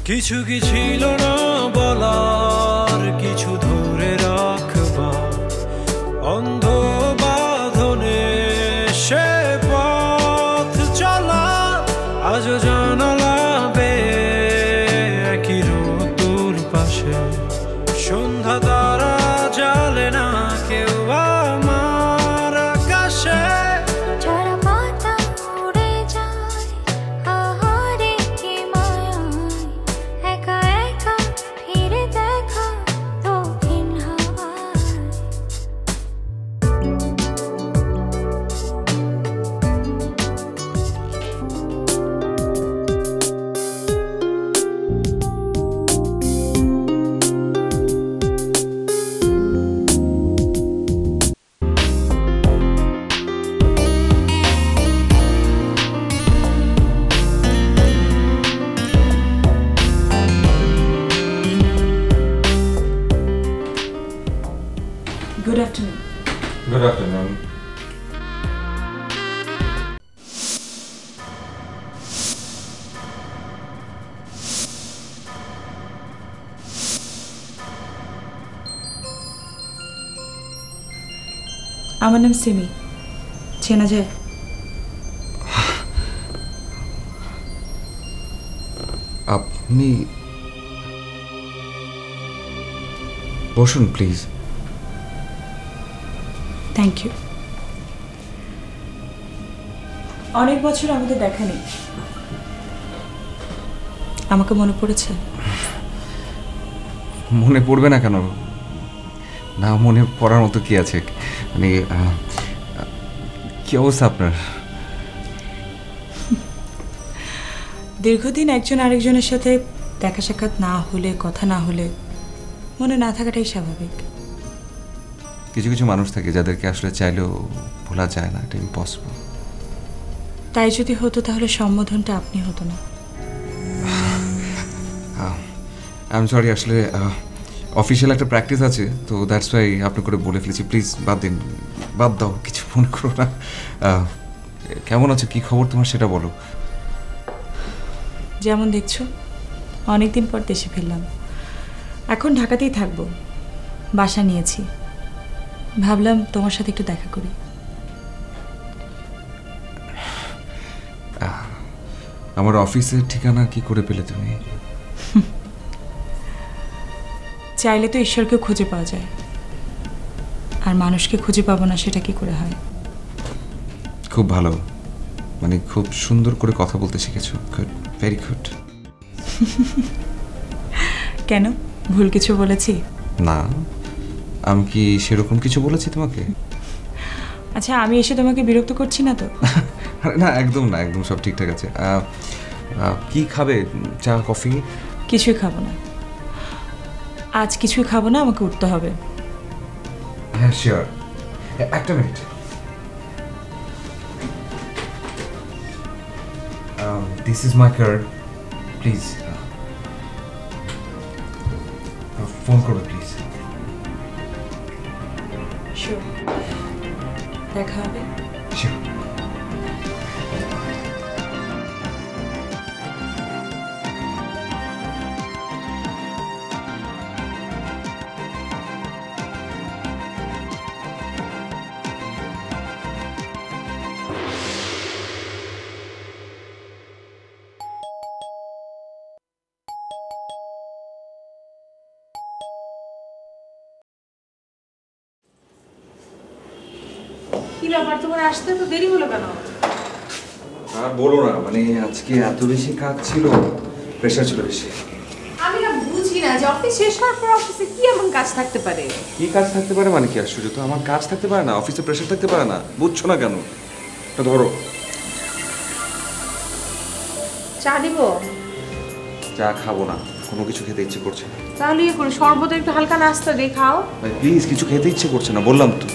কিছু কি ছিল না বলার, কিছু ধরে রাখবার অন্ধ বাঁধনে সে পথ চলা। আজও জানালা বেয়ে একই রোদ্দুর পাশে সন্ধ্যা তারা জ্বালে না কেউ আমার আকাশে। Good afternoon. Good afternoon. আমার নাম সিমি, চেনা যায়? আপনি বসুন প্লিজ। Thank you. অনেক বছর আমাদের দেখা নেই, আমাকে মনে পড়েছে? মনে পড়বে না কেন? না মনে পড়ার মতো কি আছে? মানে কি অবস্থা আপনার? দীর্ঘদিন একজন আরেকজনের সাথে দেখা সাক্ষাৎ না হলে, কথা না হলে মনে না থাকাটাই স্বাভাবিক। কিছু কিছু মানুষ থাকে যাদেরকে আসলে চাইলেও ভোলা যায় না, এটা ইম্পসিবল। তাই যদি হতো তাহলে সম্বোধনটা আপনি হতো না। আই এম সরি, আসলে অফিসিয়াল একটা প্র্যাকটিস আছে, তো দ্যাটস ওয়াই আপনি করে বলে ফেলেছি। প্লিজ বাদ দিন, বাদ দাও, কিছু মনে করো না। কেমন আছো, কি খবর তোমার সেটা বলো। যেমন দেখছো অনেকদিন পর দেশে ফিরলাম, এখন ঢাকাতেই থাকবো, বাসা নিয়েছি। ভাবলাম তোমার সাথে একটু দেখা করি। আমার অফিসের ঠিকানা কি করে পেলে তুমি? চাইলে তো ঈশ্বরকেও খুঁজে পাওয়া যায়, আর মানুষকে খুঁজে পাবো না সেটা কি করে হয়? খুব ভালো, মানে খুব সুন্দর করে কথা বলতে শিখেছো। Good, very good. কেন, ভুল কিছু বলেছি? না, আমি কি সেরকম কিছু বলেছি তোমাকে? আচ্ছা, আমি এসে তোমাকে বিরক্ত করছি না তো? না, একদম না, একদম সব ঠিকঠাক আছে। কি খাবে, চা কফি? কিছুই খাবো না আজ, কিছুই খাবো না, আমাকে উঠতে হবে। হ্যাঁ শিওর, একটা minute. This is my card, please phone করবে প্লিজ। শিওর, দেখা হবে। শিওর। কি ব্যাপার, তোমার আসতে তো দেরি হলো কেন? আর বলো না, মানে আজকে এত বেশি কাজ ছিল, প্রেশার ছিল বেশি। আমি না বুঝি না যে অফিস শেষ হওয়ার পর অফিসে কি এমন কাজ থাকতে পারে। কি কাজ থাকতে পারে মানে কি? আশ্চর্য তো, আমার কাজ থাকতে পারে না, অফিসে প্রেশার থাকতে পারে না, বুঝছো না কেন? এটা ধরো। চা দিব? চা খাবো না। কোনো কিছু খেতে ইচ্ছে করছে না। তাহলে ইয়ে করে শরবত একটু হালকা নাস্তা দিয়ে খাও। ভাই প্লিজ, কিছু খেতে ইচ্ছে করছে না, বললাম তো।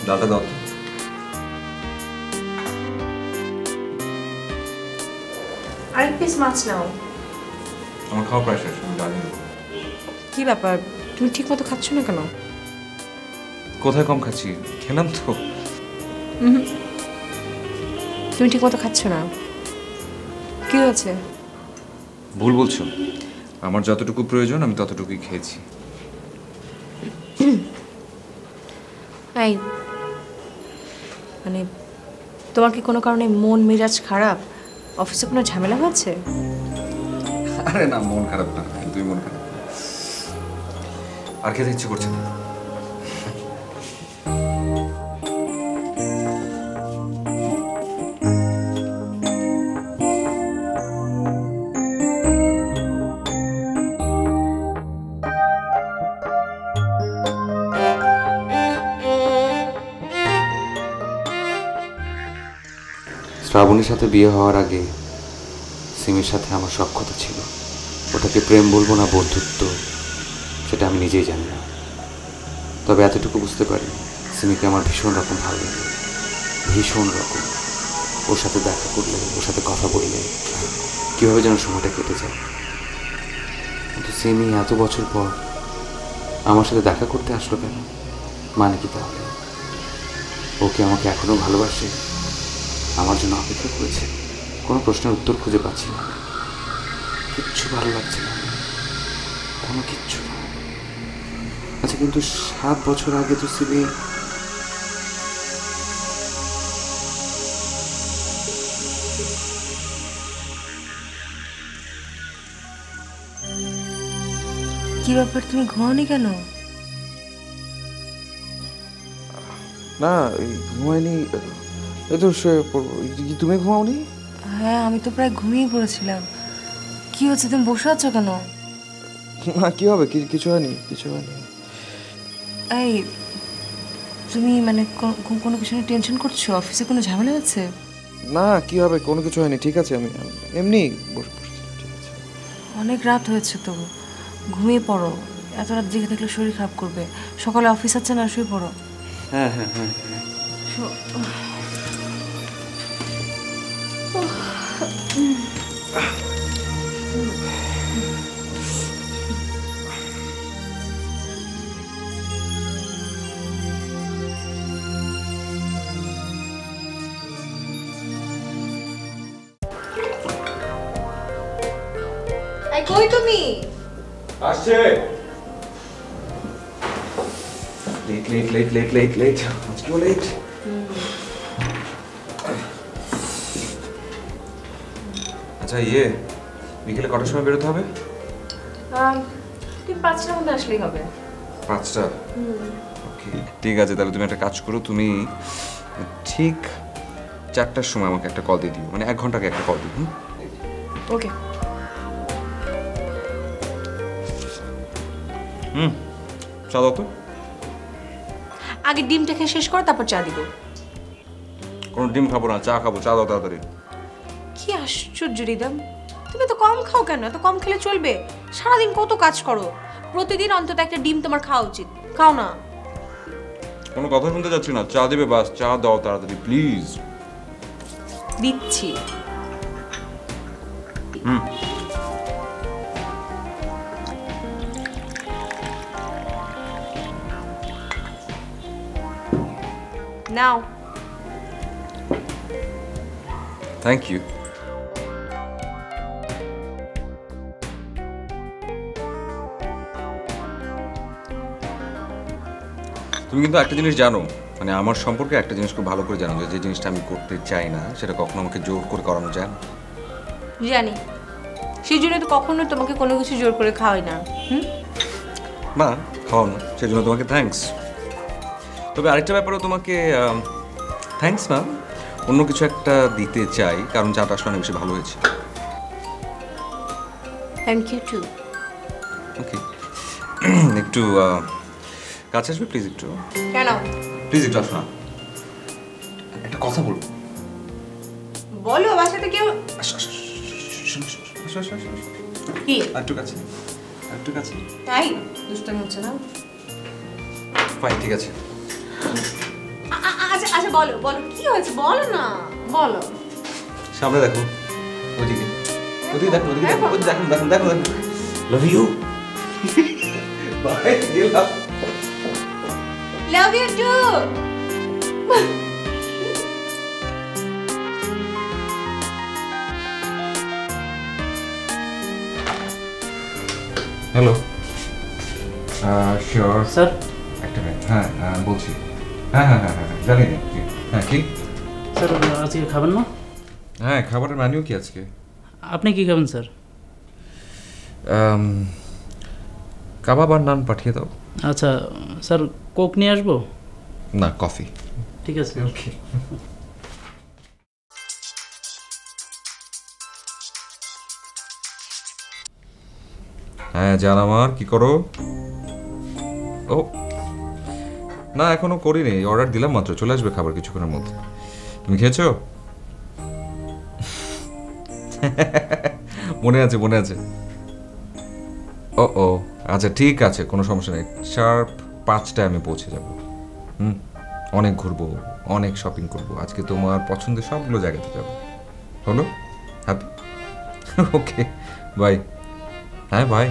ডালটা দাও তো। আরেক পিস মাছ নাও। আমার খাওয়া প্রায় শেষ, আমি ডাল নিয়ে নেবো। কি ব্যাপার, তুমি ঠিক মতো খাচ্ছ না কেন? কোথায় কম খাচ্ছি, খেলাম তো। তুমি ঠিক মতো খাচ্ছ না, কি হয়েছে? ভুল বলছো, আমার যতটুকু প্রয়োজন আমি ততটুকুই খেয়েছি। এই মানে তোমার কি কোনো কারণে মন মেজাজ খারাপ? অফিসে কোনো ঝামেলা হয়েছে? আরে না, মন খারাপ না, তুই মন খারাপ। আর খেতে ইচ্ছে করছে না। শ্রাবণীর সাথে বিয়ে হওয়ার আগে সিমির সাথে আমার সব কথা ছিল। ওটাকে প্রেম বলবো না বন্ধুত্ব, সেটা আমি নিজেই জানি না। তবে এতটুকু বুঝতে পারি, সিমিকে আমার ভীষণ রকম ভালো লাগে, ভীষণ রকম। ওর সাথে দেখা করলে, ওর সাথে কথা বললে কীভাবে যেন সময়টা কেটে যায়। কিন্তু সিমি এত বছর পর আমার সাথে দেখা করতে আসলো কেন? মানে কি তাহলে ওকে আমাকে এখনও ভালোবাসে, আমার জন্য অপেক্ষা করেছে? কোনো প্রশ্নের উত্তর খুঁজে পাচ্ছি না, কিচ্ছু ভালো লাগছে না, কোনো কিচ্ছু না। আচ্ছা, কিন্তু 7 বছর আগে তো সিমি কি ব্যাপার, তুমি ঘুমাওনি কেন? না, ঘুমায়নি, এই তো শুয়ে পড়বো। তুমি ঘুমাওনি? হ্যাঁ, আমি তো প্রায় ঘুমিয়ে পড়েছিলাম। কি হচ্ছে, তুমি বসে আছো কেন? না, কি হবে, কিছু হয়নি, কিছু হয়নি। এই তুমি মানে কোনো কিছু নিয়ে টেনশন করছো? অফিসে কোনো ঝামেলা হচ্ছে? না, কি হবে, কোনো কিছু হয়নি, ঠিক আছে। আমি এমনি বসেছিলাম, ঠিক আছে। অনেক রাত হয়েছে তো, ঘুমিয়ে পড়ো। এত রাত জেগে থাকলে শরীর খারাপ করবে। সকালে অফিস আছে না, শুয়ে পড়ো। হ্যাঁ হ্যাঁ হ্যাঁ। কই তুমি? আসছে। Late late late late late late, আজকেও লেট। আচ্ছা, বিকেলে কটার সময় বেরোতে হবে? ঠিক 5টার মধ্যে আসলেই হবে। 5টা? ওকে, ঠিক আছে। তাহলে তুমি একটা কাজ করো, তুমি ঠিক 4টার সময় আমাকে একটা কল দিয়ে দিও, মানে 1 ঘন্টা আগে একটা কল দিও। ওকে। চা দাও তো। আগে ডিমটা খেয়ে শেষ করো, তারপর চা দিব। কোনো ডিম খাবো না, চা খাবো। চা দাও তাড়াতাড়ি। কি আশ্চর্য রিদম, তুমি তো কম খাও কেন? এত কম খেলে চলবে? সারাদিন কত কাজ করো, প্রতিদিন অন্তত একটা ডিম তোমার খাওয়া উচিত। খাও না। কোনো কথা শুনতে যাচ্ছি না, চা দেবে বাস। চা দাও তাড়াতাড়ি প্লিজ। দিচ্ছি। নাও। Thank you. তুমি কিন্তু একটা জিনিস জানো, মানে আমার সম্পর্কে একটা জিনিস খুব ভালো করে জানো, যে জিনিসটা আমি করতে চাই না সেটা কখনো আমাকে জোর করে করানো যায় না। জানি, সেই জন্য তো কখনো তোমাকে কোনো কিছু জোর করে খাওয়াই না। না, খাওয়াও না, সেই জন্য তোমাকে থ্যাঙ্কস। তবে আরেকটা ব্যাপারও তোমাকে থ্যাঙ্কস না, অন্য কিছু একটা দিতে চাই, কারণ চাটা আসলে অনেক বেশি ভালো হয়েছে। Thank you two. ওকে, একটু কাছে আসবে প্লিজ, একটু কেন? প্লিজ একটু আসো না, একটা কথা বলবো। বলো, বাসাতে কেউ আসো আসো, শোনো, শোনো, আসো আসো আসো, আসো। কি? একটু কাছে, একটু কাছে। তাই দুষ্টামি হচ্ছে না? ফাইন, ঠিক আছে। আচ্ছা আচ্ছা, বলো বলো, কি হয়েছে বলো না, বলো। সামনে দেখো, ওদিকে ওদিকে দেখো, ওদিকে দেখো, ওদিকে দেখো, দেখো দেখো দেখো। লাভ ইউ। বাই, গেলাম। Love you too. Hello, sure sir একটা মিনিট। হ্যাঁ বলছি, হ্যাঁ হ্যাঁ হ্যাঁ হ্যাঁ জানি না, হ্যাঁ কি? স্যার আজকে খাবেন না? হ্যাঁ, খাবারের মেনু কি আজকে? আপনি কি খাবেন স্যার? কাবাব আর নান পাঠিয়ে দাও। আচ্ছা স্যার, কোক নিয়ে আসবো? না, কফি। ঠিক আছে। ওকে। হ্যাঁ জান, আমার কি করো? ও না, এখনো করিনি, অর্ডার দিলাম মাত্র, চলে আসবে খাবার কিছুক্ষণের মধ্যে। তুমি খেয়েছো? মনে আছে, মনে আছে। ও ও আচ্ছা, ঠিক আছে, কোনো সমস্যা নেই। শার্প 5টায় আমি পৌঁছে যাব। অনেক ঘুরবো, অনেক শপিং করব, আজকে তোমার পছন্দের সবগুলো জায়গাতে যাব। হলো? হ্যাপি? Okay, bye. হ্যাঁ বাই।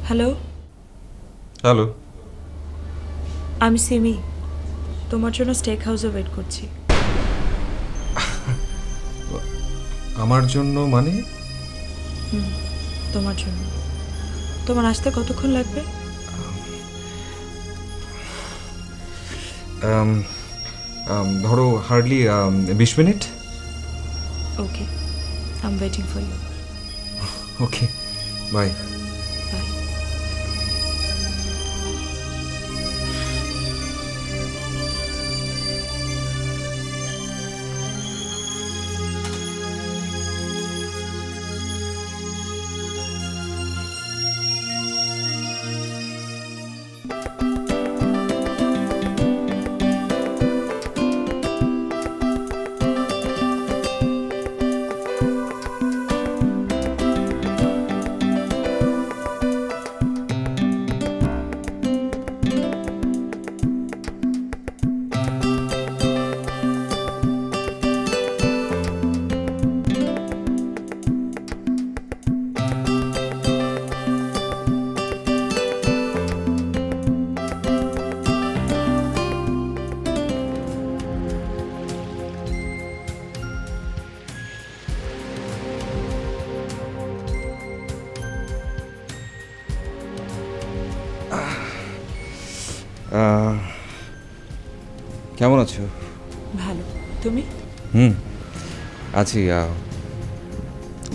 হ্যালো, হ্যালো, আমি সিমি, তোমার জন্য স্টেক হাউসে ওয়েট করছি। আমার জন্য মানে? তোমার জন্য। তোমার আসতে কতক্ষণ লাগবে? ধরো hardly 20 minute. Okay, I am waiting for you. Okay, bye. Bye. কেমন আছো? ভালো, তুমি? আছি,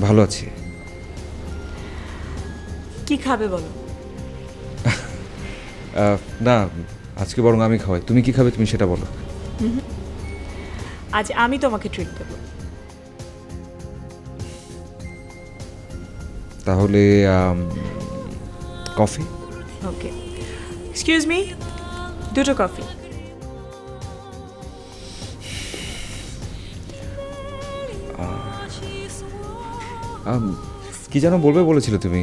ভালো আছি। কি খাবে বলো? না, আজকে বরং আমি খাওয়াই। তুমি কি খাবে, তুমি সেটা বলো। আজ আমি তোমাকে ট্রিট দেবো। তাহলে কফি। ওকে, এক্সকিউজ মি, দুটো কফি। কি যেন বলবে বলেছিলে তুমি?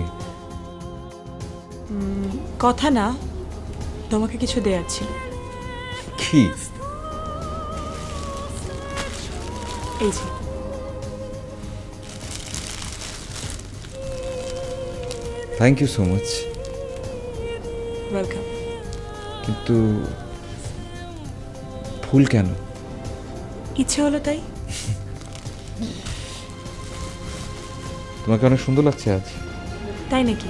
কথা না, তোমাকে কিছু দেওয়ার ছিল। কি? এই যে thank you so much. Welcome. কিন্তু ফুল কেন? ইচ্ছে হলো তাই। তোমাকে অনেক সুন্দর লাগছে আজ। তাই নাকি?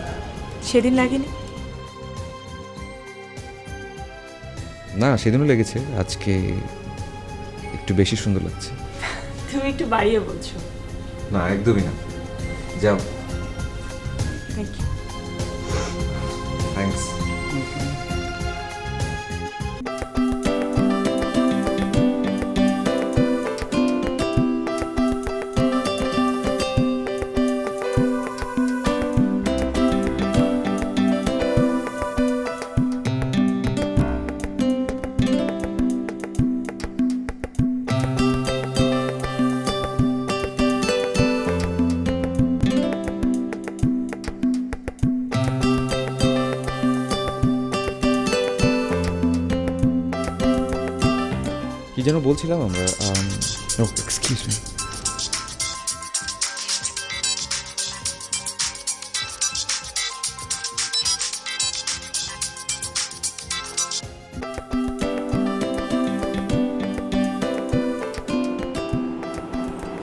সেদিন লাগেনি? না, সেদিনও লেগেছে, আজকে একটু বেশি সুন্দর লাগছে। তুমি একটু বাড়িয়ে বলছো। না, একদমই না। যাও। Thank you. থ্যাঙ্কস। কি যেন বলছিলাম আমরা? Excuse me.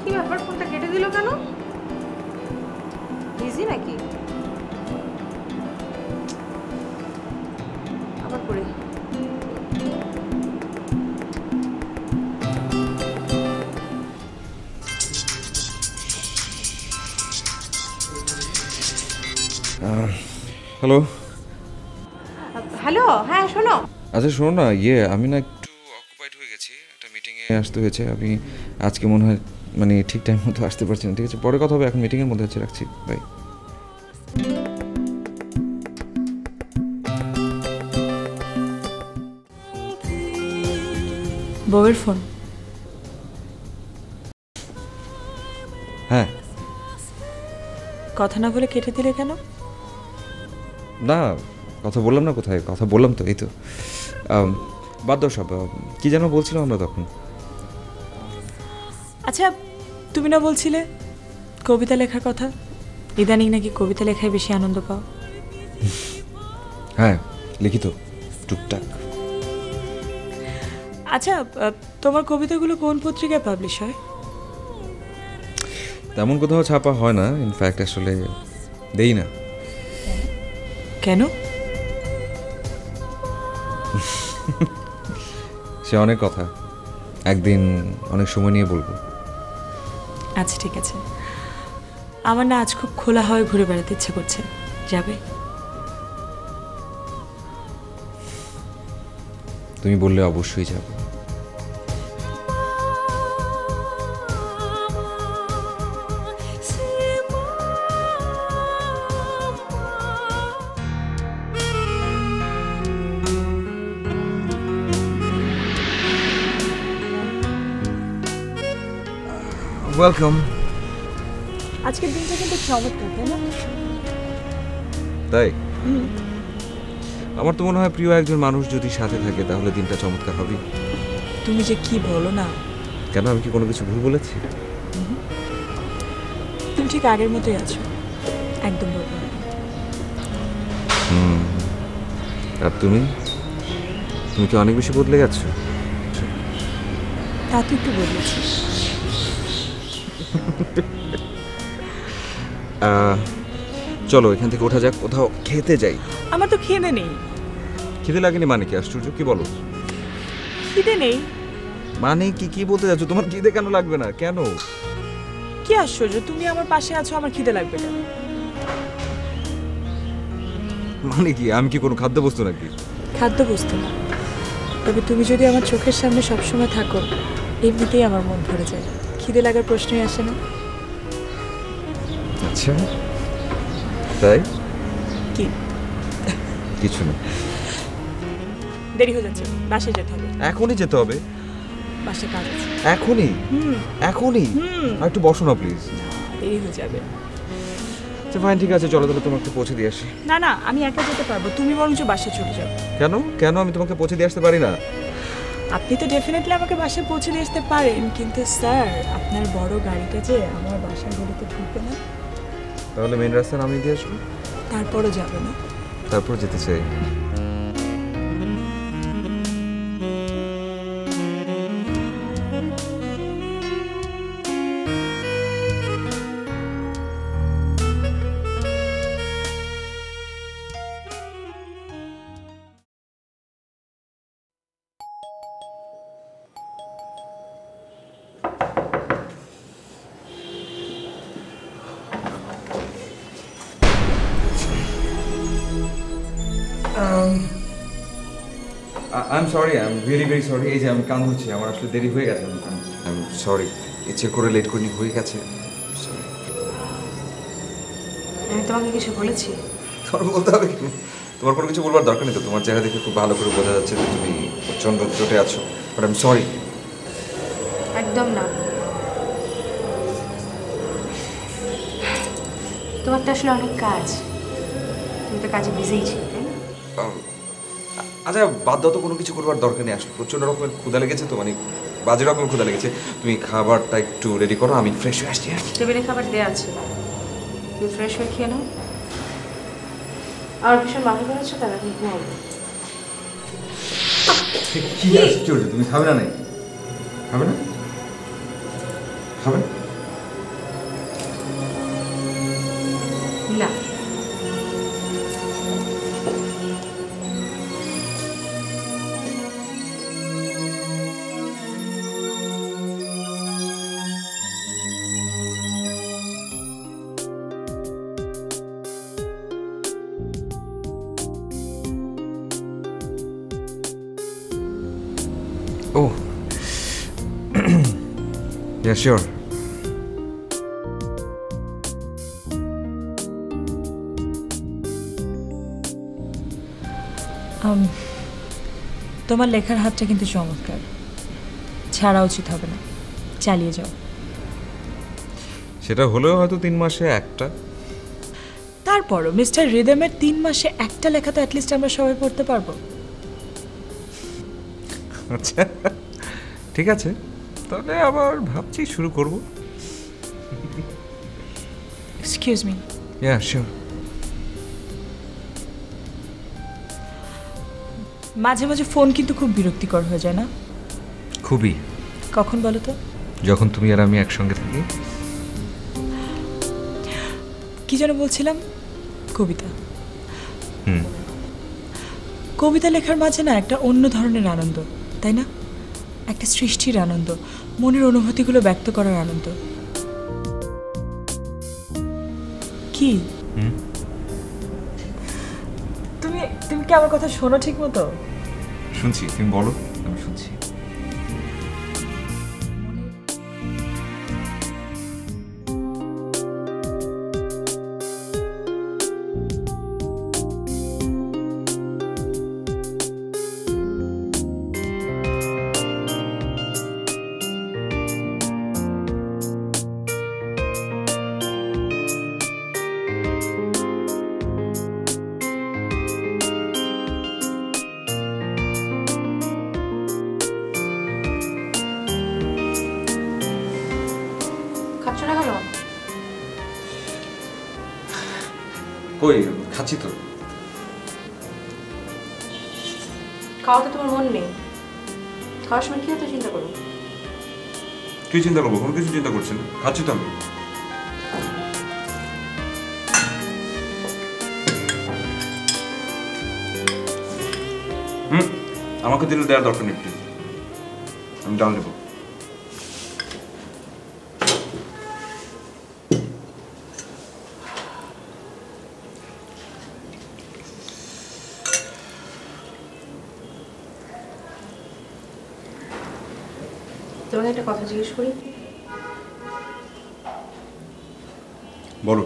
কি ব্যাপার, ফোনটা কেটে দিল কেন? বিজি নাকি? আবার করে হ্যালো। হ্যালো, হ্যাঁ শোনো। আচ্ছা শোনো না, আমি না একটু অকুপাইড হয়ে গেছি, একটা মিটিংয়ে আসতে হয়েছে। আমি আজকে মনে হয় মানে ঠিক টাইম মতো আসতে পারছি না। ঠিক আছে, পরে কথা হবে, এখন মিটিংয়ের মধ্যে আছে, রাখছি, বাই। বউয়ের ফোন? হ্যাঁ। কথা না বলে কেটে দিলে কেন? না, কথা বললাম না। কোথায় কথা বললাম? তো এই তো। বাদ দাও সব। কি যেন বলছিলাম আমরা তখন? আচ্ছা, তুমি না বলছিলে কবিতা লেখার কথা? ইদানিং নাকি কবিতা লেখায় বেশি আনন্দ পাও। হ্যাঁ, লিখি তো টুকটাক। আচ্ছা, তোমার কবিতাগুলো কোন পত্রিকায় পাবলিশ হয়? তেমন কোথাও ছাপা হয় না, ইনফ্যাক্ট আসলে দেই না। কেন? সে অনেক কথা, একদিন অনেক সময় নিয়ে বলবো। আচ্ছা ঠিক আছে। আমার না আজ খুব খোলা হয়ে ঘুরে বেড়াতে ইচ্ছে করছে, যাবে? তুমি বললে অবশ্যই যাব। ওয়েলকাম। আজকের দিনটা কিন্তু চমৎকার, তাই না? তাই? আমার তো মনে হয় প্রিয় একজন মানুষ যদি সাথে থাকে তাহলে দিনটা চমৎকার হবে। তুমি যে কি বলো না। কেন, আমি কি কোনো কিছু ভুল বলেছি? তুমি ঠিক আগের মতোই আছো, একদম বলবো না। আর তুমি তুমি কি অনেক বেশি বদলে গেছো? তা তো একটু বদলেছিস। চলো এখান থেকে ওঠা যাক, কোথাও খেতে যাই। আমার তো খিদে নেই। খিদে লাগেনি মানে কি? আশ্চর্য, কি বলো? খিদে নেই মানে কি বলতে যাচ্ছ? তোমার খিদে কেন লাগবে না? কেন? কি আশ্চর্য, তুমি আমার পাশে আছো, আমার খিদে লাগবে কেন? মানে কি, আমি কি কোনো খাদ্যবস্তু নাকি? খাদ্যবস্তু না, তবে তুমি যদি আমার চোখের সামনে সবসময় থাকো এমনিতেই আমার মন ভরে যায়, খিদে লাগার প্রশ্নই আসে না। আচ্ছা তাই? কি? কিছু না। দেরি হয়ে যাচ্ছে, বাসায় যেতে হবে। এখনই যেতে হবে? বাসায় কাজ আছে। এখনই? এখনই? আর একটু বসো না প্লিজ। দেরি হয়ে যাবে। আচ্ছা ফাইন, ঠিক আছে, চলো তাহলে তোমাকে পৌঁছে দিয়ে আসি। না না, আমি একা যেতে পারবো, তুমি বরঞ্চ বাসায় চলে যাও। কেন? কেন আমি তোমাকে পৌঁছে দিয়ে আসতে পারি না? আপনি তো ডেফিনেটলি আমাকে বাসায় পৌঁছে দিয়ে আসতে পারেন, কিন্তু স্যার আপনার বড় গাড়িটা যে আমার বাসার গলিতে ঢুকবে না, তাহলে মেন রাস্তা নামিয়ে দিয়ে আসবো, তারপরও যাবে না। তারপর যেতে চাই। I'm sorry, I'm really very sorry. এই যে আমি কান ধরছি, আমার আসলে দেরি হয়ে গেছে। I'm sorry, ইচ্ছে করে লেট করিনি, হয়ে গেছে। সরি। আমি তোমাকে কিছু বলেছি? তোমার বলতে হবে কি? তোমার কোনো কিছু বলবার দরকার নেই তো, তোমার চেহারা দেখে খুব ভালো করে বোঝা যাচ্ছে যে তুমি প্রচণ্ড চটে আছো, বাট I'm sorry. একদম না। তোমার তো আসলে অনেক কাজ, তুমি তো কাজে বিজিই ছিলে, তাই না? আচ্ছা বাদ দাও তো, কোনো কিছু করবার দরকার নেই, আসলে প্রচণ্ড রকমের ক্ষুধা লেগেছে তো, মানে বাজে রকমের ক্ষুধা লেগেছে। তুমি খাবারটা একটু রেডি করো, আমি ফ্রেশ হয়ে আসছি। টেবিলে খাবার দেওয়া আছে, তুমি ফ্রেশ হয়ে খেয়ে নাও। আর ভীষণ মাথা ধরেছো, তাহলে তুমি ঘুমাবো। কি আশ্চর্য, তুমি খাবে না? নাই খাবে না? খাবে না। Oh. Yeah, sure. তোমার লেখার হাতটা কিন্তু চমৎকার, ছাড়া উচিত হবে না, চালিয়ে যাও। সেটা হলেও হয়তো 3 মাসে একটা। তারপরও মিস্টার রিদমের 3 মাসে একটা লেখা তো অ্যাটলিস্ট আমরা সবাই পড়তে পারবো। আচ্ছা ঠিক আছে, তাহলে আবার ভাবছি শুরু করব। Excuse me. Yeah sure. মাঝে মাঝে ফোন কিন্তু খুব বিরক্তিকর হয়ে যায় না? খুবই। কখন বলো তো? যখন তুমি আর আমি একসঙ্গে থাকি। কি যেন বলছিলাম? কবিতা। হুম। কবিতা লেখার মাঝে না একটা অন্য ধরনের আনন্দ, তাই না? একটা সৃষ্টির আনন্দ, মনের অনুভূতিগুলো ব্যক্ত করার আনন্দ। কি তুমি তুমি কি আমার কথা শোনো ঠিক মতো? শুনছি, তুমি বলো, আমি শুনছি। কই খাচ্ছি তো। খাওয়াতে তোমার মন নেই? খাওয়ার সময় কি হতো চিন্তা করো। কি চিন্তা করবো? কোনো কিছু চিন্তা করছি না, খাচ্ছি তো আমি। আমাকে দিলে দেওয়ার দরকার নেই প্লিজ, আমি ডাল নেবো। তোমাকে একটা কথা জিজ্ঞেস করি। বলো।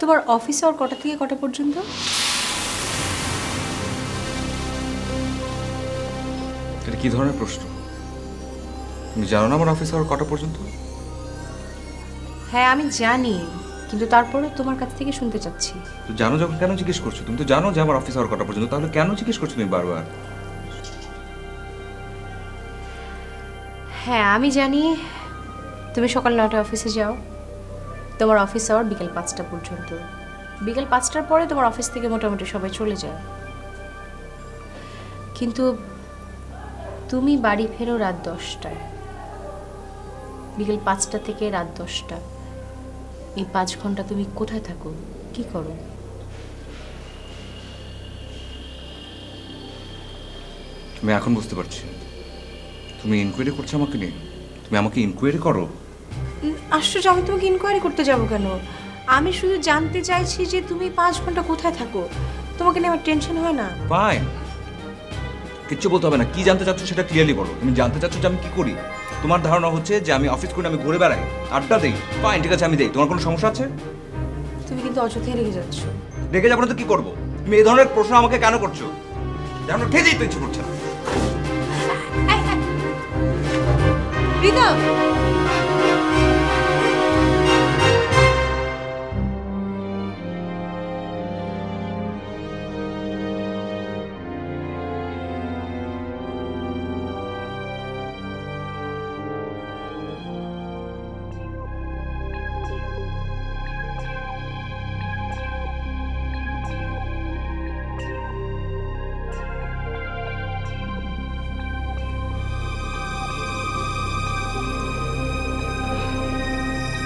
তোমার অফিস আওয়ার কটা থেকে কটা পর্যন্ত? এটা কি ধরনের প্রশ্ন? তুমি জানো না আমার অফিস আওয়ার কটা পর্যন্ত? হ্যাঁ আমি জানি, কিন্তু তারপরে তোমার কাছ থেকে শুনতে চাচ্ছি। তো জানো যখন কেন জিজ্ঞেস করছো? তুমি তো জানো যে আমার অফিস আওয়ার কটা পর্যন্ত, তাহলে কেন জিজ্ঞেস করছো তুমি বারবার? হ্যাঁ আমি জানি তুমি সকাল 9টায় অফিসে যাও, তোমার অফিস আওয়ার বিকেল 5টা পর্যন্ত। বিকেল 5টার পরে তোমার অফিস থেকে মোটামুটি সবাই চলে যায়, কিন্তু তুমি বাড়ি ফেরো রাত 10টায়। বিকেল 5টা থেকে রাত 10টা, এই 5 ঘন্টা তুমি কোথায় থাকো, কি করো? তুমি এখন বুঝতে পারছি তুমি ইনকোয়ারি করছো আমাকে নিয়ে। তুমি আমাকে ইনকোয়ারি করো? আশ্চর্য, আমি তোমাকে ইনকোয়ারি করতে যাব কেন? আমি শুধু জানতে চাইছি যে তুমি 5 ঘন্টা কোথায় থাকো। তোমাকে নিয়ে আমার টেনশন হয় না? ফাইন, কিচ্ছু বলতে হবে না। কি জানতে চাচ্ছ সেটা ক্লিয়ারলি বলো। তুমি জানতে চাচ্ছ যে আমি কি করি? তোমার ধারণা হচ্ছে যে আমি অফিস করে আমি ঘুরে বেড়াই, আড্ডা দেই। ফাইন, ঠিক আছে, আমি দেই। তোমার কোনো সমস্যা আছে? তুমি কিন্তু অযথাই রেগে যাচ্ছ। রেগে যাবো না তো কি করবো? তুমি এই ধরনের প্রশ্ন আমাকে কেন করছো? যেন খেয়ে যেতে ইচ্ছে করছে না। রিদম,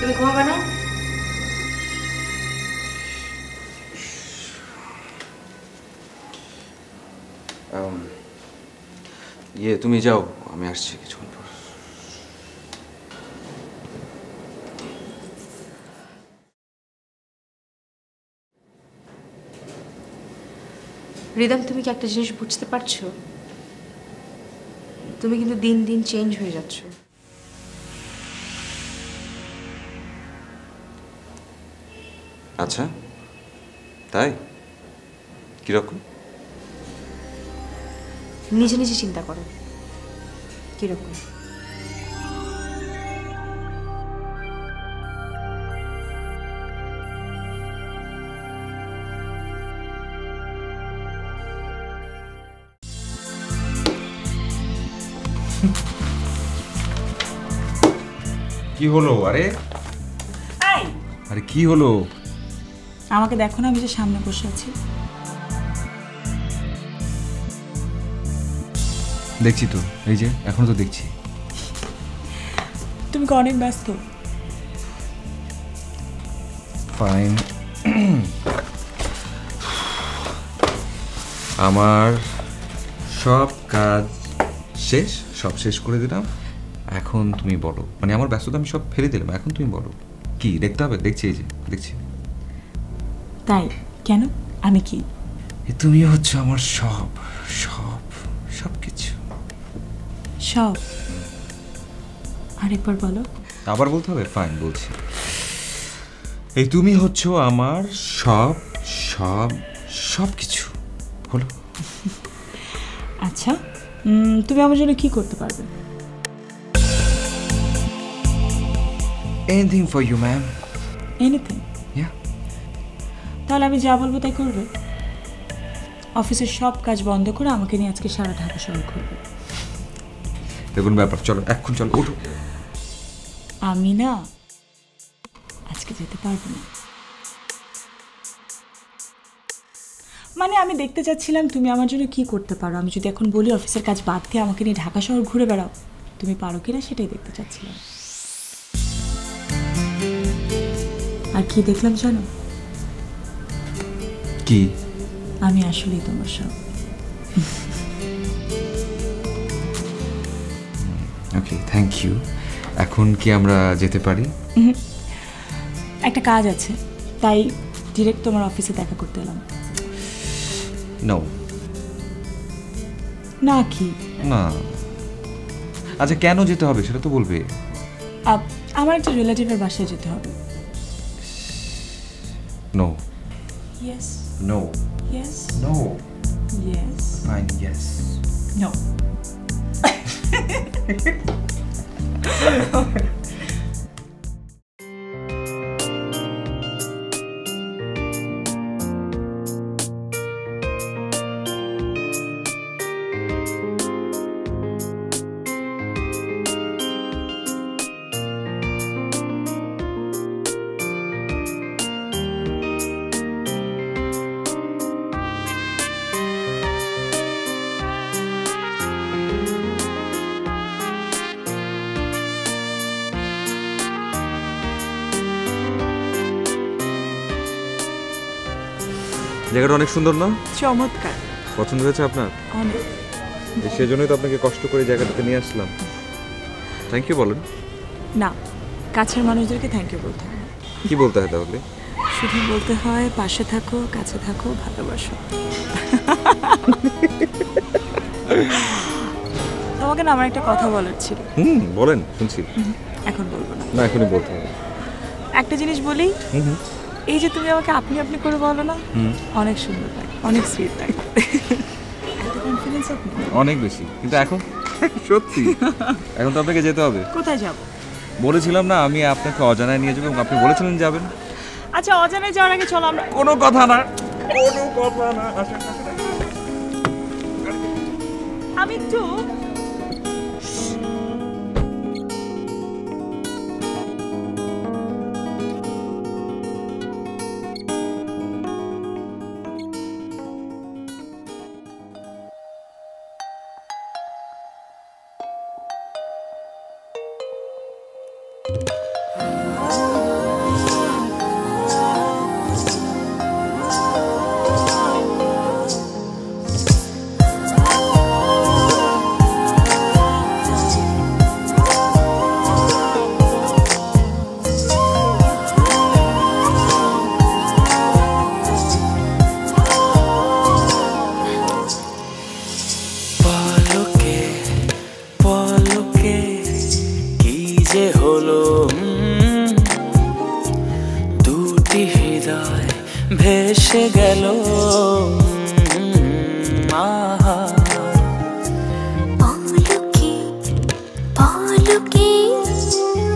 তুমি ঘুমাবে না? তুমি যাও, আমি আসছি কিছুক্ষণ পর। রিদম, তুমি কি একটা জিনিস বুঝতে পারছো? তুমি কিন্তু দিন দিন চেঞ্জ হয়ে যাচ্ছ। আচ্ছা, তাই? কিরকম? নিজে নিজে চিন্তা করো কিরকম। কি হলো? আরে আরে কি হলো? আমাকে দেখো না, আমি যে সামনে বসে আছি। দেখছি তো, এই যে এখনো তো দেখছি। তুমি কি অনেক ব্যস্ত? ফাইন, আমার সব কাজ শেষ, সব শেষ করে দিলাম। এখন তুমি বলো, মানে আমার ব্যস্ততা আমি সব ফেলে দিলাম, এখন তুমি বলো কি দেখতে হবে? দেখছি, এই যে দেখছি। তাই কেন? আমি কি? তুমি হচ্ছে আমার সব সব সব কিছু। সব? আরেকবার বলো। আবার বলতে হবে? ফাইন, বলছি। এই তুমি হচ্ছে আমার সব সব সব কিছু। বলো। আচ্ছা, তুমি আমার জন্য কি করতে পারবে? Anything for you ma'am. Anything? তাহলে আমি যা বলবো তাই করবে? অফিসের সব কাজ বন্ধ করে আমাকে নিয়ে আজকে সারা ঢাকা শহর ঘুরবে? দেখুন ব্যাপার, চলো এখন, চলো ওঠো। আমি না আজকে যেতে পারবো না। মানে আমি দেখতে চাচ্ছিলাম তুমি আমার জন্য কি করতে পারো। আমি যদি এখন বলি অফিসের কাজ বাদ দিয়ে আমাকে নিয়ে ঢাকা শহর ঘুরে বেড়াও, তুমি পারো কিনা সেটাই দেখতে চাচ্ছিলাম। আর কি দেখলাম জানো? কি? আমি আসলেই তোমার সব। ওকে, থ্যাংক ইউ। এখন কি আমরা যেতে পারি? একটা কাজ আছে, তাই ডিরেক্ট তোমার অফিসে দেখা করতে এলাম। নো। না কি? না। আচ্ছা, কেন যেতে হবে সেটা তো বলবে। আমার একটা রিলেটিভের বাসায় যেতে হবে। No. Yes. No. Yes. No. Yes. Fine, yes. No. জায়গাটা অনেক সুন্দর না? চমৎকার। পছন্দ হয়েছে আপনার? অনেক। সেজন্যই তো আপনাকে কষ্ট করে জায়গাটাতে নিয়ে আসলাম। থ্যাংক ইউ বলেন। না, কাছের মানুষদেরকে থ্যাংক ইউ বলতে হয়। কি বলতে হয় তাহলে? শুধু বলতে হয় পাশে থাকো, কাছে থাকো, ভালোবাসো। তোমাকে না আমার একটা কথা বলার ছিল। বলেন, শুনছি। এখন বলবো না। না, এখনই বলতে হবে। একটা জিনিস বলি, এই যে তুমি আমাকে আপনি আপনি করে বলো না, অনেক সুন্দর লাগে, অনেক সুইট লাগে। এত কনফিডেন্স আপনি? অনেক বেশি, কিন্তু এখন সত্যি এখন তো আপনাকে যেতে হবে। কোথায় যাব? বলেছিলাম না আমি আপনাকে অজানায় নিয়ে যাবো, এবং আপনি বলেছিলেন যাবেন। আচ্ছা, অজানায় যাওয়ার আগে চলো আমরা। কোনো কথা না, কোনো কথা না। আমি একটু ভেসে গেল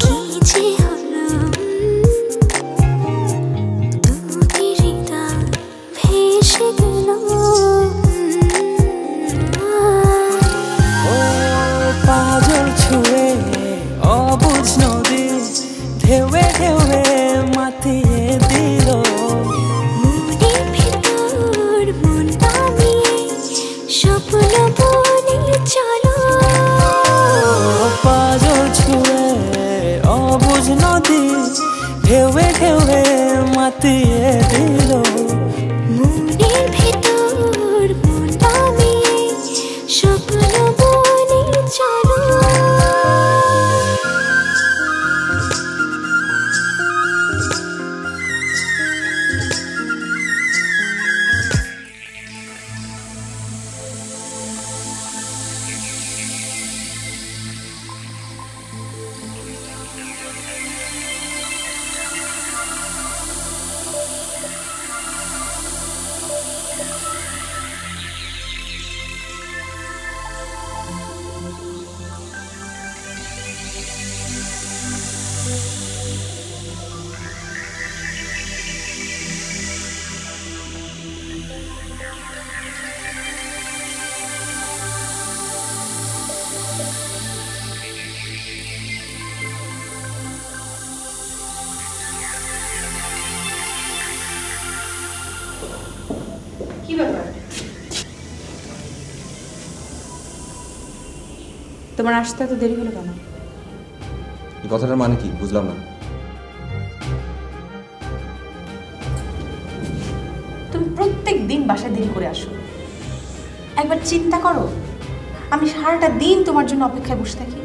পলকে পলকে কি যে হলো দুটি হৃদয় ভেসে গেল পাজল ছুঁয়ে অবুঝ নদী ঢেউে ঢেউে মাতিয়ে দিল চলো পাজল ছুঁয়ে অবুঝ নদী ঢেউে ঢেউে মাতিয়ে দিল মনের ভেতর মন নামিয়ে স্বপ্ন বনে চলো কি ব্যাপার? তোমার আসতে এত দেরি হলো কেন? এই কথাটার মানে কি বুঝলাম না। তুমি প্রত্যেক দিন বাসায় দেরি করে আসো। একবার চিন্তা করো, আমি সারাটা দিন তোমার জন্য অপেক্ষায় বসে থাকি।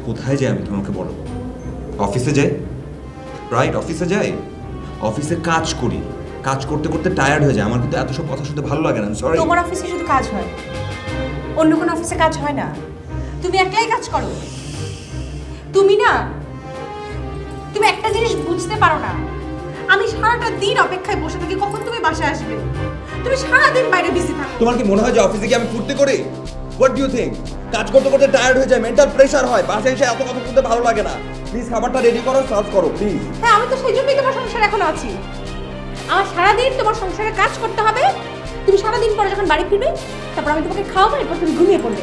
কোথায় যাই আমি তোমাকে বলো? অফিসে যাই, রাইট? অফিসে যাই, অফিসে কাজ করি, কাজ করতে করতে টায়ার্ড হয়ে যায়। আমার কিন্তু এত সব কথা শুনতে ভালো লাগে না। সরি। তোমার অফিসে শুধু কাজ হয়, অন্য কোনো অফিসে কাজ হয় না। তুমি একলাই কাজ করো। তুমি না, তুমি একটা জিনিস বুঝতে পারো না, আমি সারাটা দিন অপেক্ষায় বসে থাকি কখন তুমি বাসায় আসবে। তুমি সারাদিন বাইরে বিজি থাকো। তোমার কি মনে হয় যে অফিসে গিয়ে আমি ফুর্তি করি? What do you think? কাজ করতে করতে টায়ার্ড হয়ে যায়, মেন্টাল প্রেশার হয়, বাসায় এসে এত কথা শুনতে ভালো লাগে না। প্লিজ খাবারটা রেডি করো, সার্ভ করো প্লিজ। হ্যাঁ, আমি তো সেই জন্যই তোমার সংসারে এখনো আছি। আমার সারাদিন তোমার সংসারে কাজ করতে হবে। তুমি সারাদিন পরে যখন বাড়ি ফিরবে, তারপর আমি তোমাকে খাওয়াবো, এরপর তুমি ঘুমিয়ে পড়বে।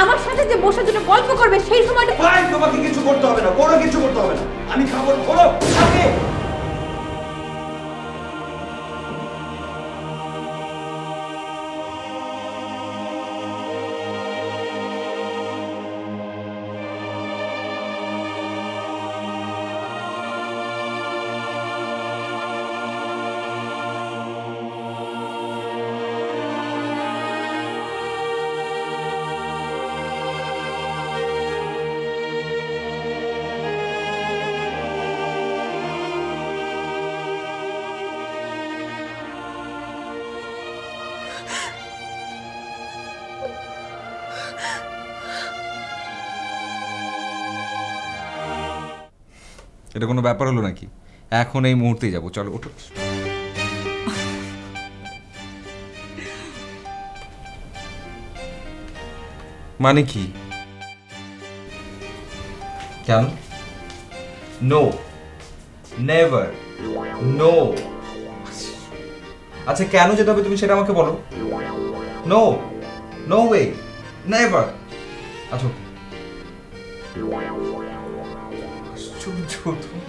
আমার সাথে যে বসে দুটো গল্প করবে সেই সময়টা ফাইন, তোমাকে কিছু করতে হবে না, কোনো কিছু করতে হবে না। আমি খাবার খোলো আগে। এটা কোনো ব্যাপার হলো নাকি? এখন এই মুহূর্তেই যাবো, চলো ওঠো। মানে কি? কেন? No, never, no. আচ্ছা কেন যেতে হবে তুমি সেটা আমাকে বলো। No, no way, never. আচ্ছা তুমি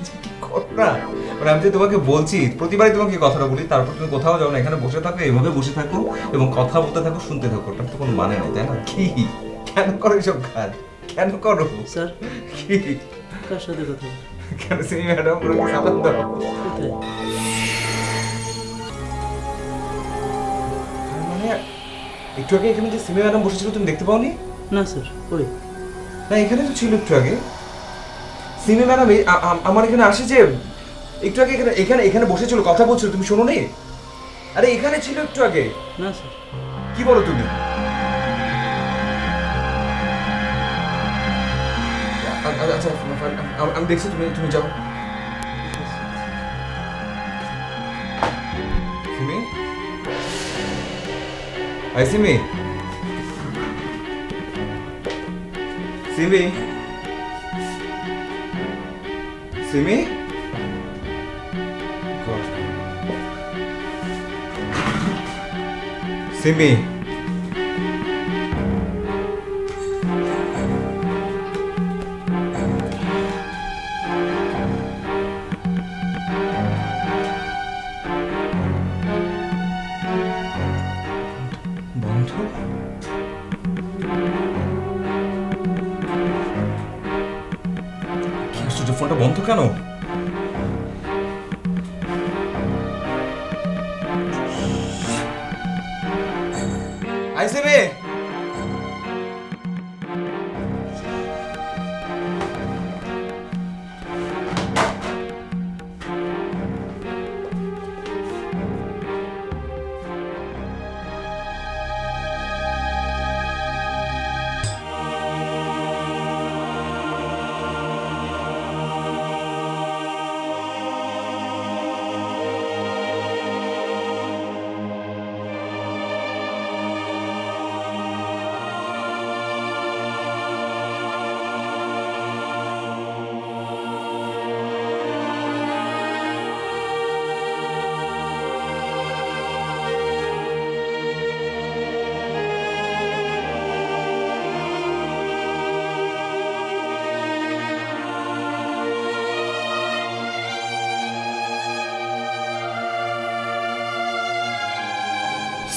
যে কি করো না, মানে আমি যে তোমাকে বলছি, প্রতিবারই তোমাকে কথাটা বলি, তারপর তুমি কোথাও যাও না, এখানে বসে থাকো, এইভাবে বসে থাকো এবং কথা বলতে থাকো, শুনতে থাকো, ওটার তো কোনো মানে নেই, তাই না? কি কেন করো এসব কাজ, কেন করো? স্যার কি কার সাথে কথা? কেন সিমি ম্যাডাম পুরো সালাম দাও? কোথায়? মানে একটু আগে এখানে যে সিমি ম্যাডাম বসেছিল তুমি দেখতে পাওনি? না স্যার, ওই না এখানে তো ছিল একটু আগে সিমি ম্যাডাম। আমার এখানে আসে যে একটু আগে এখানে এখানে এখানে বসেছিল, কথা বলছিল, তুমি শোনো নি? আরে এখানে ছিল একটু আগে। না স্যার। কি বলো তুমি? আচ্ছা আমি দেখছি, তুমি তুমি যাও। সিমি, আই সিমি, সিমি, সিমি, সিমি। বন্ধ? কি আশ্চর্য, ফোনটা বন্ধ কেন? আইসিবি,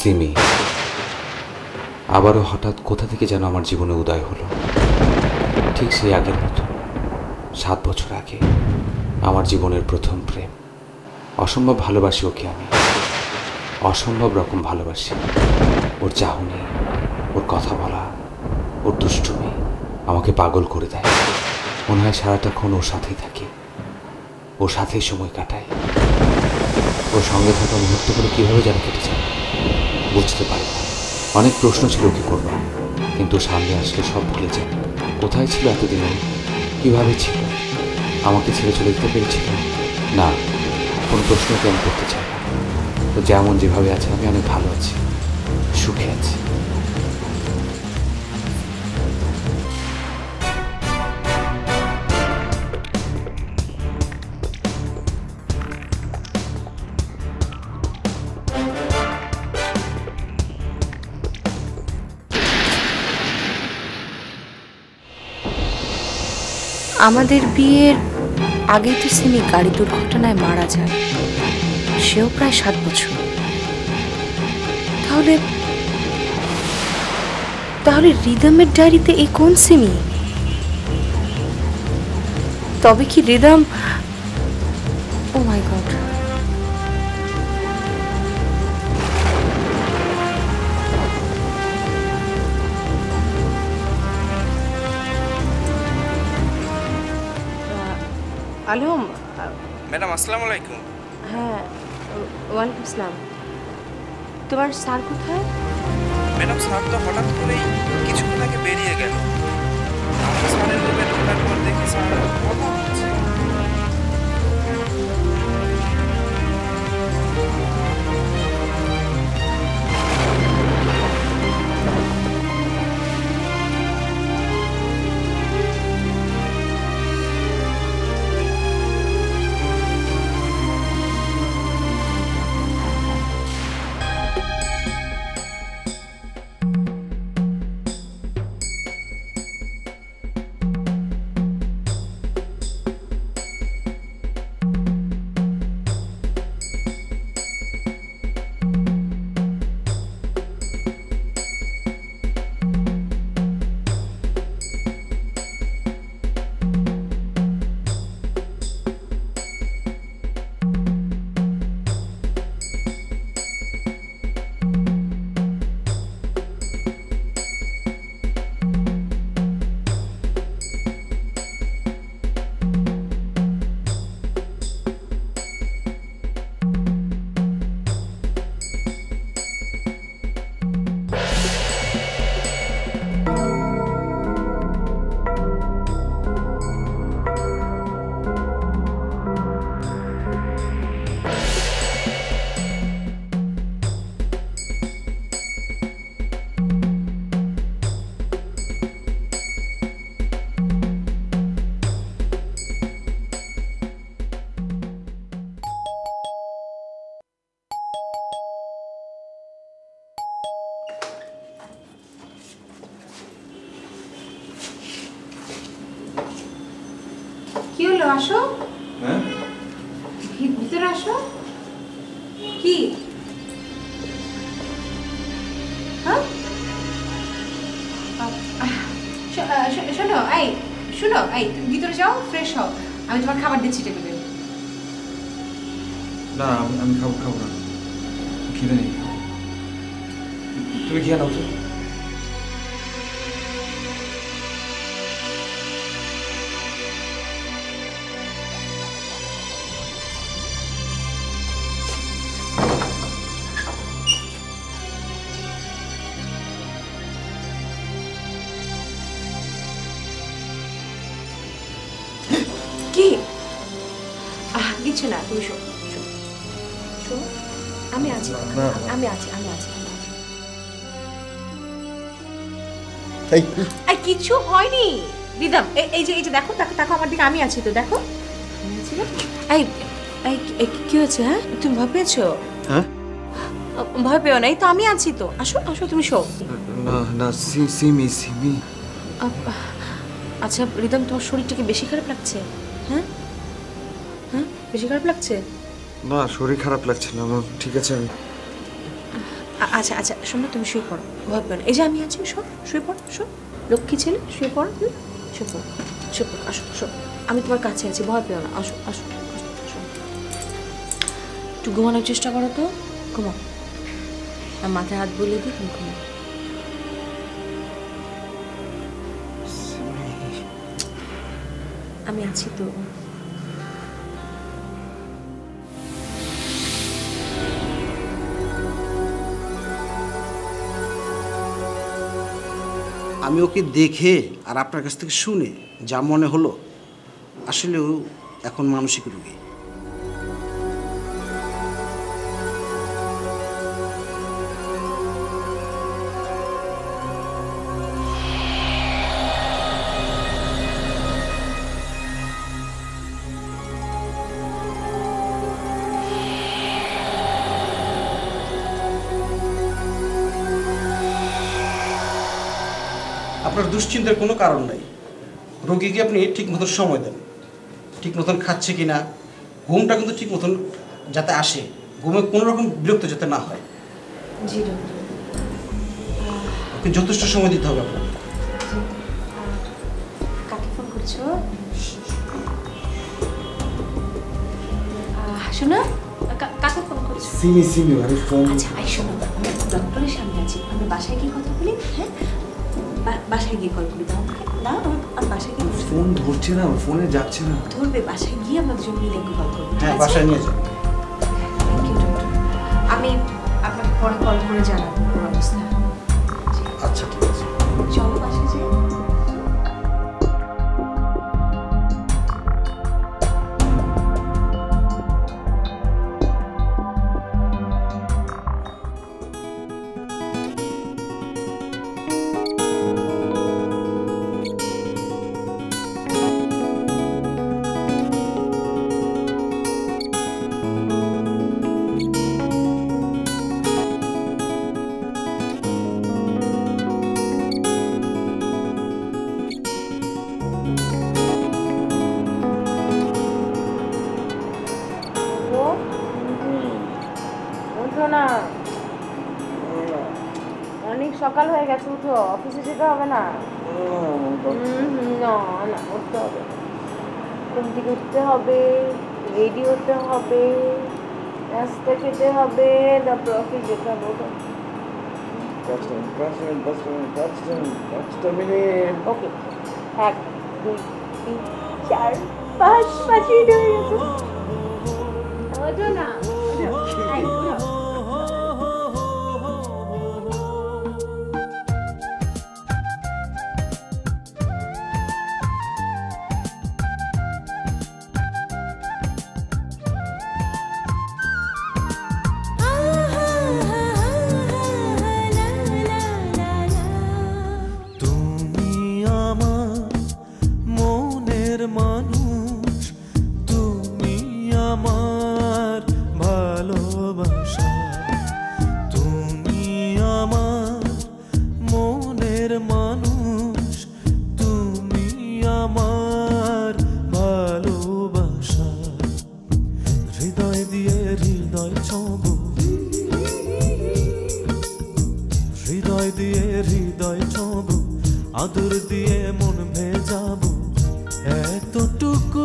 সিমি আবারও হঠাৎ কোথা থেকে যেন আমার জীবনে উদয় হলো, ঠিক সেই আগের মতো। 7 বছর আগে আমার জীবনের প্রথম প্রেম। অসম্ভব ভালোবাসি ওকে আমি, অসম্ভব রকম ভালোবাসি। ওর চাহনি, ওর কথা বলা, ওর দুষ্টুমি আমাকে পাগল করে দেয়। মনে হয় সারাটাক্ষণ ওর সাথেই থাকি, ওর সাথেই সময় কাটাই। ওর সঙ্গে থাকা মুহূর্তগুলো কীভাবে যেন কেটে যায় বুঝতে পারি না। অনেক প্রশ্ন ছিল কি করব, কিন্তু সামনে আসলে সব ভুলে যাই। কোথায় ছিল এতদিন? কীভাবে ছিল? আমাকে ছেড়ে চলে যেতে পেরেছিল না? কোনো প্রশ্নকে আমি করতে চাই না। তো যেমন যেভাবে আছে আমি অনেক ভালো আছি, সুখে আছি। আমাদের বিয়ের আগেই তো সিমি গাড়ি দুর্ঘটনায় মারা যায়, সেও প্রায় 7 বছর। তাহলে তাহলে রিদমের ডায়েরিতে এই কোন সিমি? তবে কি রিদম? ও মাই গড! হ্যালো ম্যাডাম, আসসালামু আলাইকুম। হ্যাঁ, ওয়ালাইকুম আসসালাম। তোমার স্যার কোথায়? ম্যাডাম, স্যার তো হঠাৎ করেই কিছুক্ষণ আগে বেরিয়ে গেল। আমরা স্যারের রুমে ঢোকার পর দেখি স্যার কথা হচ্ছে। হলো? আসো। হ্যাঁ ভিতরে আসো। কি? হ্যাঁ শোনো, এই শোনো, এই তুমি ভিতরে যাও, ফ্রেশ হও, আমি তোমার খাবার দিচ্ছি টেবিলে। না আমি খাবো না, খিদে নেই। তুমি খেয়ে নাও তো। কি? কিছু না, তুমি শো, আমি আছি, আমি আছি। কিছু হয়নি রিদম, এই যে দেখো আমার দিকে, আমি আছি তো, দেখো। এই কি হয়েছে? হ্যাঁ তুমি ভয় পেয়েছো? হ্যাঁ ভয় পেও না, এই তো আমি আছি তো, আসো তুমি শো। না সিমি আচ্ছা রিদম, তোমার শরীরটা কি বেশি খারাপ লাগছে? হ্যাঁ বেশি খারাপ লাগছে? না শরীর খারাপ লাগছে না আমার, ঠিক আছে আমি। আচ্ছা শোনো, তুমি শুয়ে পড়ো, ভয় পেও না, এই যে আমি আছি, শুয়ে পড়ো, লক্ষ্মী ছেলে, শুয়ে পড়ো, শুয়ে পড়ো, আসো, আমি তোমার কাছে আছি, ভয় পেও না, আসো। একটু ঘুমানোর চেষ্টা করো তো, ঘুমাও, আমি মাথায় হাত বুলিয়ে দিই, তুমি ঘুমাও। আমি আছি তো। আমি ওকে দেখে আর আপনার কাছ থেকে শুনে যা মনে হলো, আসলেও এখন মানসিক রোগী। আপনার দুশ্চিন্তার কোনো কারণ নাই। রোগীকে আপনি ঠিক মতন সময় দেন, ঠিক মতন খাচ্ছে কি না, ঘুমটা কিন্তু ঠিক মতন যাতে আসে, ঘুমে কোনো রকম বিরক্ত যাতে না হয়। জি ডক্টর। ওকে যথেষ্ট সময় দিতে হবে আপনার। কাকে ফোন করছো? শোনো, কাকে ফোন করছো? সিমি আরে ফোন। আচ্ছা শোনো, আমি ডক্টরের সামনে আছি, আমি বাসায় গিয়ে কথা বলি। হ্যাঁ বাসায় গিয়ে কল করি, দাও না, আমি বাসায় গিয়ে ফোন ধরছে না, ফোনে যাচ্ছে না। ধরবে, বাসায় গিয়ে আমরা দুজন মিলে কল করবো। হ্যাঁ বাসায় নিয়ে যান। থ্যাংক ইউ ডক্টর, আমি আপনাকে পরে কল করে জানাবো পুরো অবস্থা। আচ্ছা ঠিক আছে, চলো বাসায় যাই। অনেক সকাল হয়ে গেছে, উঠো, অফিসে যেতে হবে না। না উঠতে হবে, ঘুম থেকে উঠতে হবে, রেডি হতে হবে, নাস্তা খেতে হবে, তারপর অফিস যেতে হবে। ওকে, 1 2 3 4 5 মিনিট হয়ে গেছে। ওঠো না, মানুষ, তুমি আমার ভালোবাসা। এতটুকু